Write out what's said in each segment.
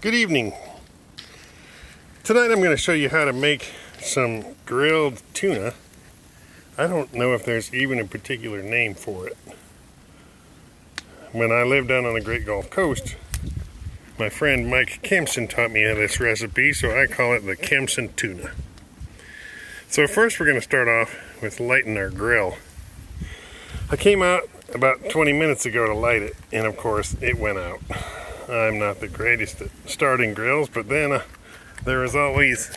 Good evening. Tonight I'm going to show you how to make some grilled tuna. I don't know if there's even a particular name for it. When I lived down on the Great Gulf Coast, my friend Mike Kempson taught me this recipe, so I call it the Kempson tuna. So first we're going to start off with lighting our grill. I came out about 20 minutes ago to light it, and of course it went out. I'm not the greatest at starting grills, but then there is always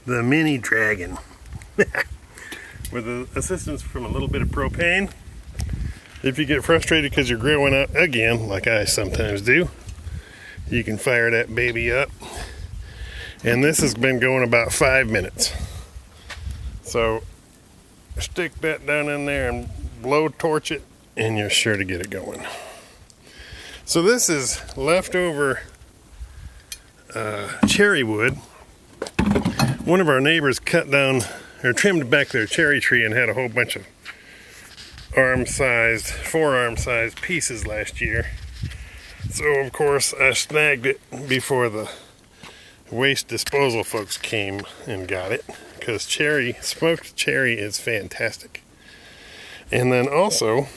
the mini dragon. With the assistance from a little bit of propane, if you get frustrated because your grill went out again, like I sometimes do, you can fire that baby up. And this has been going about 5 minutes. So stick that down in there and blow torch it, and you're sure to get it going. So this is leftover cherry wood. One of our neighbors cut down or trimmed back their cherry tree and had a whole bunch of forearm-sized pieces last year. So of course I snagged it before the waste disposal folks came and got it, because smoked cherry is fantastic. And then also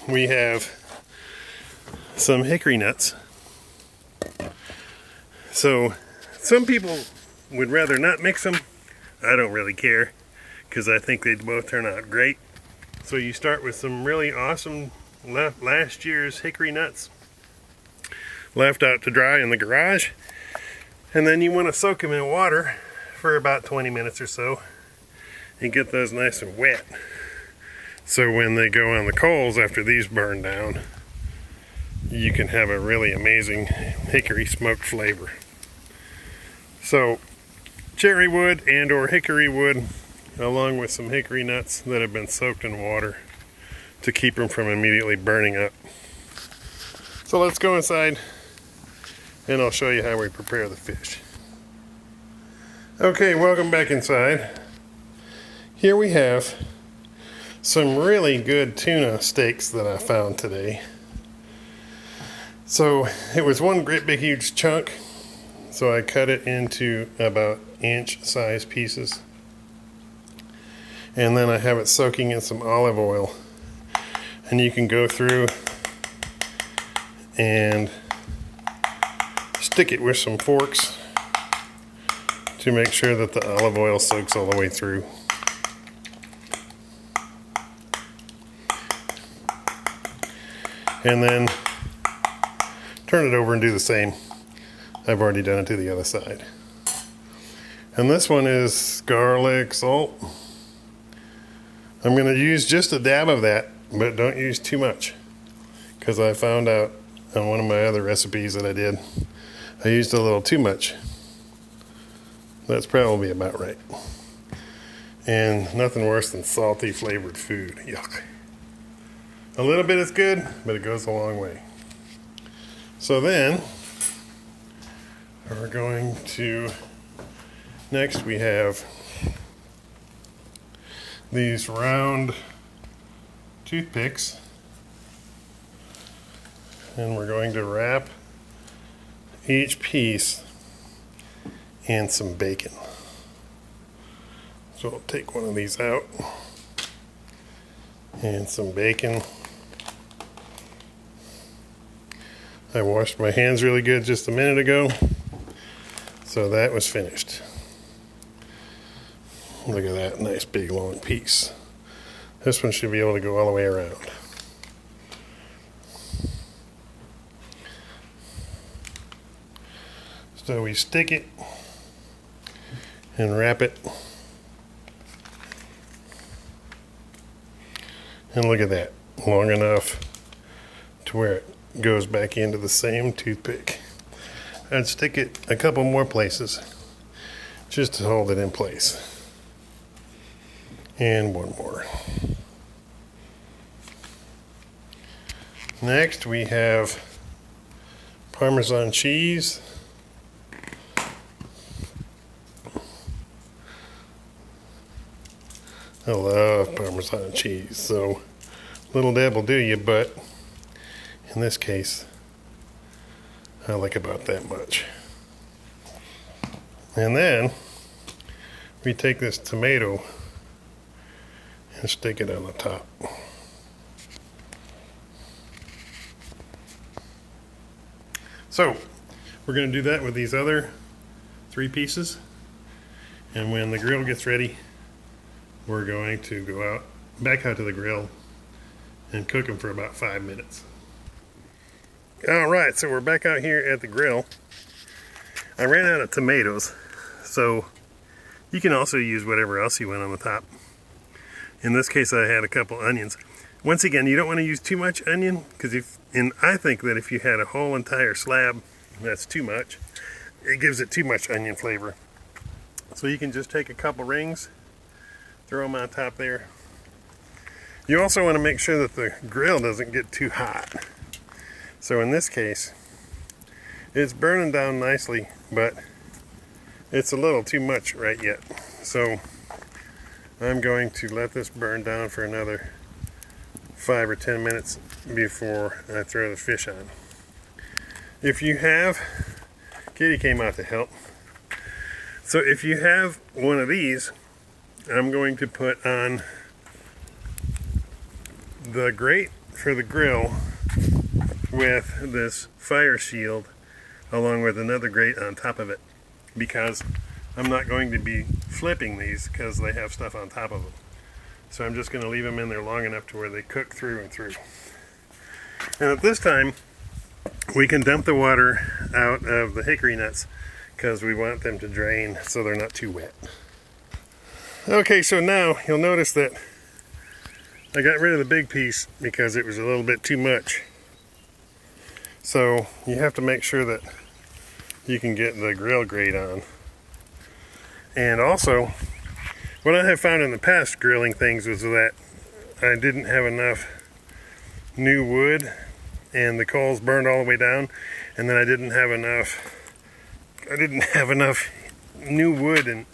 we have some hickory nuts. So some people would rather not mix them. I don't really care, because I think they'd both turn out great. So you start with some really awesome last year's hickory nuts left out to dry in the garage, and then you want to soak them in water for about 20 minutes or so and get those nice and wet, so when they go on the coals after these burn down, you can have a really amazing hickory smoked flavor. So cherry wood and or hickory wood, along with some hickory nuts that have been soaked in water to keep them from immediately burning up. So let's go inside and I'll show you how we prepare the fish. Okay, welcome back inside. Here we have some really good tuna steaks that I found today. So it was one great big huge chunk, so I cut it into about inch size pieces, and then I have it soaking in some olive oil, and you can go through and stick it with some forks to make sure that the olive oil soaks all the way through. And then turn it over and do the same. I've already done it to the other side. And this one is garlic, salt. I'm going to use just a dab of that, but don't use too much, because I found out on one of my other recipes that I did, I used a little too much. That's probably about right. And nothing worse than salty flavored food. Yuck. A little bit is good, but it goes a long way. So then we're going to, next we have these round toothpicks, and we're going to wrap each piece in some bacon. So I'll take one of these out and some bacon. I washed my hands really good just a minute ago, so that was finished. Look at that nice big long piece. This one should be able to go all the way around. So we stick it and wrap it, and look at that, long enough to where it goes back into the same toothpick. I'd stick it a couple more places just to hold it in place. And one more. Next we have Parmesan cheese. I love Parmesan cheese, so little dab will do you, but in this case I like about that much. And then we take this tomato and stick it on the top. So we're going to do that with these other 3 pieces, and when the grill gets ready, we're going to go back out to the grill and cook them for about 5 minutes. Alright, so we're back out here at the grill. I ran out of tomatoes, so you can also use whatever else you want on the top. In this case, I had a couple onions. Once again, you don't want to use too much onion, because I think that if you had a whole entire slab, that's too much. It gives it too much onion flavor. So you can just take a couple rings, throw them on top there. You also want to make sure that the grill doesn't get too hot. So in this case, it's burning down nicely, but it's a little too much right yet. So I'm going to let this burn down for another 5 or 10 minutes before I throw the fish on. If you have, Katie came out to help. So if you have one of these, I'm going to put on the grate for the grill with this fire shield along with another grate on top of it, because I'm not going to be flipping these because they have stuff on top of them. So I'm just going to leave them in there long enough to where they cook through and through. And at this time, we can dump the water out of the hickory nuts because we want them to drain so they're not too wet. Okay, so now you'll notice that I got rid of the big piece because it was a little bit too much. So you have to make sure that you can get the grill grate on. And also, what I have found in the past grilling things was that I didn't have enough new wood and the coals burned all the way down, and then I didn't have enough new wood and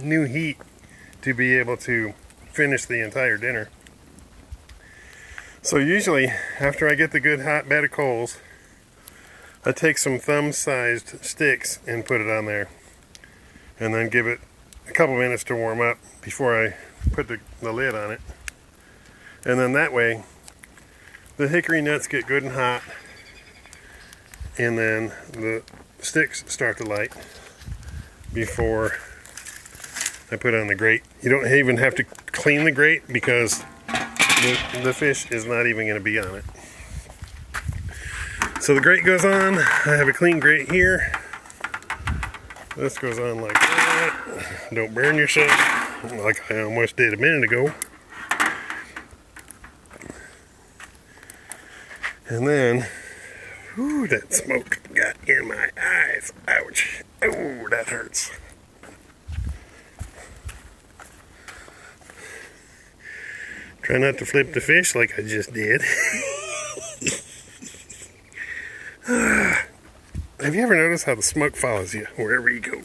new heat to be able to finish the entire dinner. So usually after I get the good hot bed of coals, I take some thumb-sized sticks and put it on there, and then give it a couple minutes to warm up before I put the lid on it. And then that way the hickory nuts get good and hot, and then the sticks start to light before I put on the grate. You don't even have to clean the grate because the fish is not even going to be on it. So the grate goes on. I have a clean grate here. This goes on like that. Don't burn yourself like I almost did a minute ago. And then, ooh, that smoke got in my eyes. Ouch. Oh, that hurts. Try not to flip the fish like I just did. Have you ever noticed how the smoke follows you wherever you go?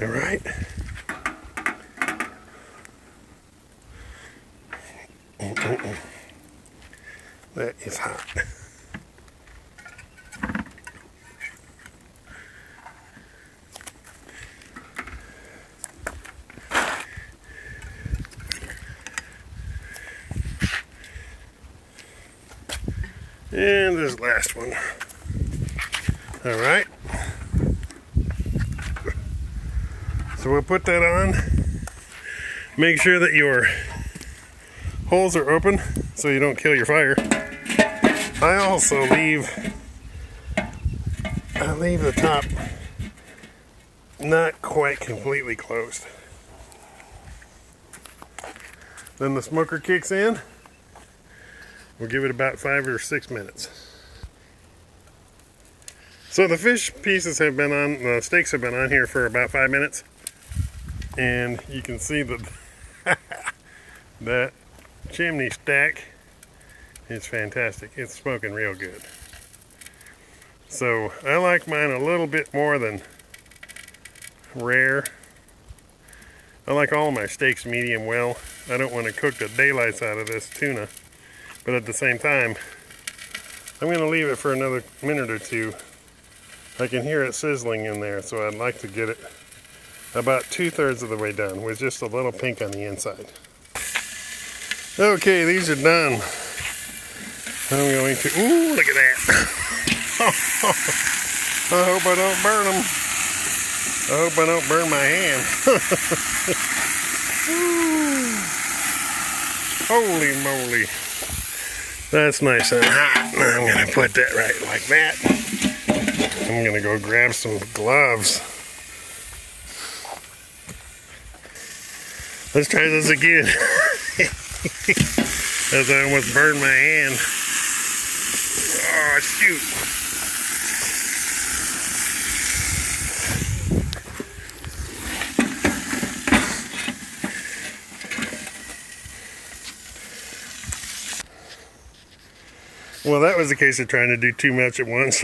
All right. That is hot. And this last one. All right. So we'll put that on. Make sure that your holes are open so you don't kill your fire. I also leave the top not quite completely closed. Then the smoker kicks in. We'll give it about 5 or 6 minutes. So the fish pieces have been on, the steaks have been on here for about 5 minutes. And you can see that that chimney stack is fantastic. It's smoking real good. So I like mine a little bit more than rare. I like all of my steaks medium well. I don't want to cook the daylights out of this tuna. But at the same time, I'm going to leave it for another minute or two. I can hear it sizzling in there, so I'd like to get it about 2/3 of the way done with just a little pink on the inside. Okay, these are done. I'm going to, ooh, look at that. I hope I don't burn them. I hope I don't burn my hand. Holy moly. That's nice and hot. I'm going to put that right like that. I'm going to go grab some gloves. Let's try this again. As I almost burned my hand. Oh, shoot. Well, that was a case of trying to do too much at once.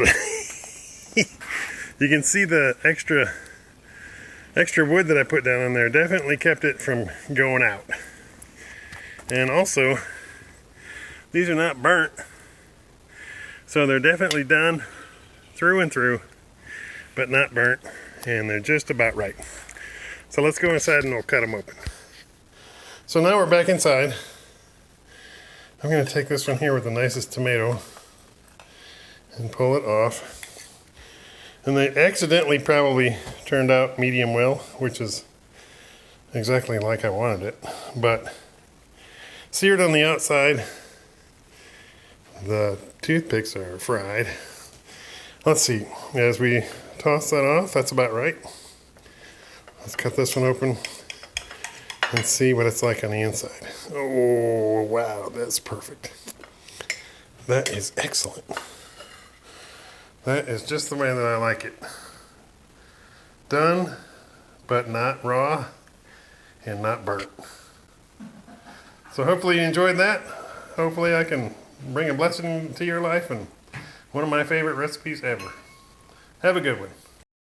You can see the extra wood that I put down on there definitely kept it from going out. And also, these are not burnt, so they're definitely done through and through, but not burnt, and they're just about right. So let's go inside and we'll cut them open. So now we're back inside. I'm going to take this one here with the nicest tomato and pull it off. And they accidentally probably turned out medium well, which is exactly like I wanted it. But seared on the outside, the toothpicks are fried. Let's see, as we toss that off, that's about right. Let's cut this one open and see what it's like on the inside. Oh, wow, that's perfect. That is excellent. That is just the way that I like it. Done, but not raw and not burnt. So hopefully you enjoyed that. Hopefully I can bring a blessing to your life and one of my favorite recipes ever. Have a good one.